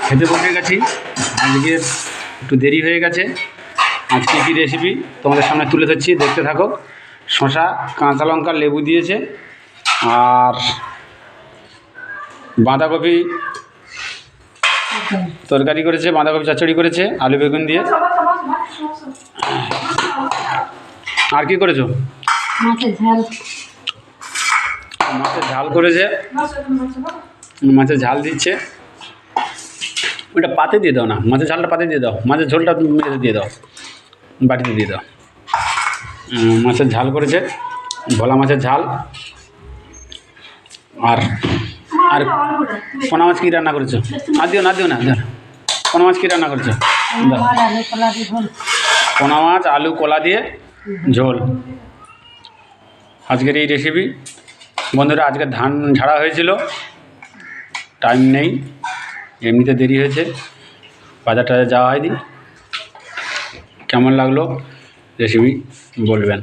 খেতে বসে গেছি। আজকে একটু দেরি হয়ে গেছে। আজকে কী রেসিপি তোমাদের সামনে তুলে ধরছি, দেখতে থাকো। শসা, কাঁচা লঙ্কা, লেবু দিয়েছে, আর বাঁধাকপি তরকারি করেছে, বাঁধাকপি চচ্চড়ি করেছে আলু বেগুন দিয়ে। আর কি করেছো? মাছের ঝাল করেছে, মাছের ঝাল দিচ্ছে। ওটা পাতে দিয়ে দাও না, মাছের ঝালটা পাতে দিয়ে দাও, মাছের ঝোলটা মেঝে দিয়ে দাও, বাটিতে দিয়ে দাও। মাছের ঝাল করেছে, ভোলা মাছের ঝাল। আর আর পোনা মাছ কী রান্না করেছো? না দিও না, দিও না, পোনা মাছ কী রান্না করেছো? পোনা মাছ আলু কলা দিয়ে ঝোল। আজকের এই রেসিপি। বন্ধুরা, আজকে ধান ঝাড়া হয়েছিল, টাইম নেই, এমনিতে দেরি হয়েছে, বাজার টাজার যাওয়া হয়নি। কেমন লাগলো রেসিপি বলবেন।